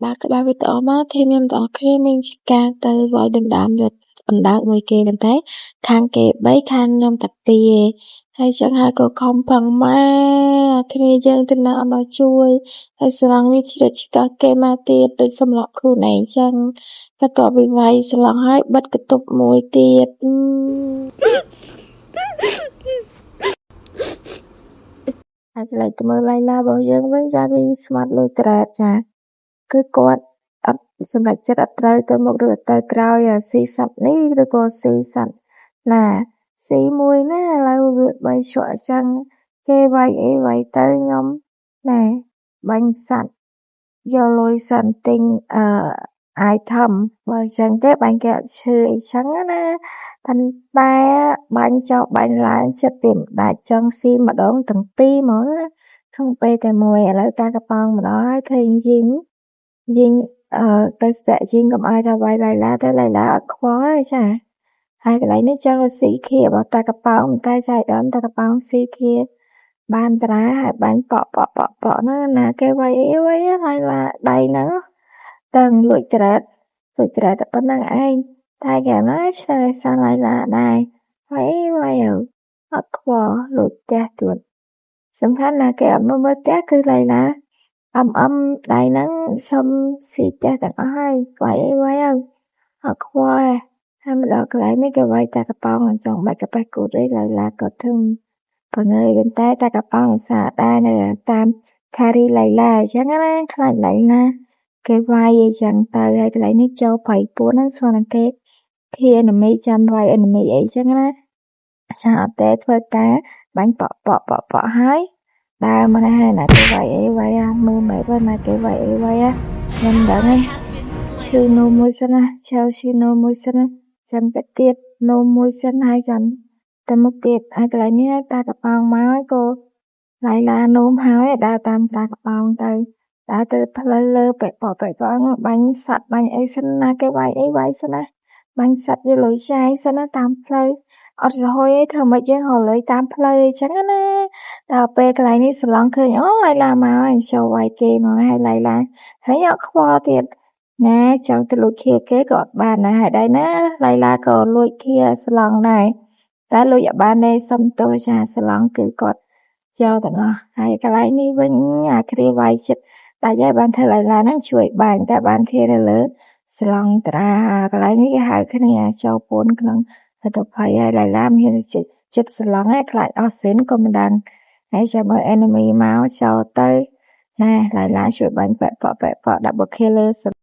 Ba video mà thêm em đó khi mình chỉ ca tới với đừng đám được ẩn đạo người kia bên thế khang kề bấy khang nhom tập tì hay chẳng hai cô không bằng mà khi dân tin nào mà chui hay slang vi chỉ chỉ có kê mà tiệt được xâm lọc khu này chẳng và tỏ bị vậy slang hai bất cái tục mùi tiệt hay lại tụi mơ lại là bao giờ vẫn ra đi smart lôi trà chả cứ quạt ấpសម្រាប់ចិត្តអត់ត្រូវទៅមុខឬអត់ទៅក្រោយស៊ីសັດនេះឬក៏ស៊ីសັດណាស៊ីមួយណាឥឡូវវាបីឆ្រក់ចឹងគេវាយអីវាយទៅខ្ញុំណែបាញ់សັດយកលុយសិនទិញitem បើចឹងទេបាញ់គេអត់ឈឺអីចឹងណាប៉ុន្តែបាញ់ចោលបាញ់ឡើងចិត្តវាមិនដាច់ចឹងស៊ីម្ដងទាំងពីរហ្មងក្នុងពេលតែមួយឥឡូវតាកប៉ោងម្ដងហើយឃើញយីងទៅស្ទាក់យីងកុំឲ្យថាវាយឡៃឡាទៅឡៃឡាអត់ខ្វល់ទេចាហើយកន្លែងនេះចឹងស៊ីខៀបតាកប៉ោងតែចៃដន្យតាកប៉ោងស៊ីខៀបបានត្រាហើយបាញ់ប៉ក់ណាគេវាយអីវាយឡៃឡាដៃហ្នឹងទាំងលួចច្រែតតែប៉ុណ្្នឹងឯងតែគេណាឆ្លើយសាឡៃឡាដែរវាយអត់ខ្វល់លួចផ្ទះទួតសំខាន់ណាគេអត់មើលផ្ទះគឺឡៃឡាដៃហ្នឹងសុំស៊ីផ្ទះទាំងអស់ហើយវាយអត់ខ្វល់ហើយមកដល់កន្លែងនេះគេវាយតាកប៉ោងអញ្ចឹងបាច់កាប៉ះគូតអីឡៃឡាក៏ធឹមបងអើយប៉ុន្តែតាកប៉ោងសាដែរនៅតាមខារីឡៃឡាអញ្ចឹងណាខ្លាចឡៃឡាគេវាយអីចឹងទៅហើយកន្លែងនេះចូលប្រៃពួនហ្នឹងស្គាល់តែគេឃីអេនីមីចាំវាយអេនីមីអីចឹងណាចាអត់ទេធ្វើការបាញ់ប៉ក់ហើយដើរមកហើយណាគេវាយអីវាយមើលមែនណាគេវាយអីវាយខ្ញុំដឹងទេឈឺនោមមួយសិនណាឈឺនោមមួយសិនណាចាំតែទៀតនោមមួយសិនហើយចាំតែមុខទៀតហើយកន្លែងនេះតាកប៉ោងមកហើយក៏ឡៃឡានោមហើយដើរតាមតាកប៉ោងទៅដើរទៅផ្លូវលើប៉ក់បាញ់សัตว์បាញ់អីសិនណាគេវាយអីវាយសិនណាបាញ់សัตว์យកលុយចាយសិនណាតាមផ្លូវអត់រហ័យទេធ្វើម៉េចយើងរលុយតាមផ្លូវអញ្ចឹងណាដល់ពេលកន្លែងនេះសឡងឃើញអូឡៃឡាមកហើយចូលវាយគេមកហើយឡៃឡាហើយអត់ខ្វល់ទៀតណាចង់ទៅលួចខៀគេក៏អត់បានដែរហើយដែរណាឡៃឡាក៏លួចខៀសឡងដែរតែលួចអត់បានទេសុំទោសចាសឡងគឺគាត់ចូលទាំងអស់ហើយកន្លែងនេះវិញអាគ្រាវាយចិត្តតែយាយបានធ្វើឡៃឡាហ្នឹងជួយបាញ់តែបានខៀនៅលើស្លងត្រាកន្លែងនេះគេហៅគ្នាចូលពួនក្នុងទៅភ័យហើយឡៃឡាមានចិត្តស្លងហើយខ្លាចអស់សិនក៏មិនដឹងហើយចាំមើល enemy មកចូលទៅណាឡៃឡាជួយបាញ់ប៉ក់ double killer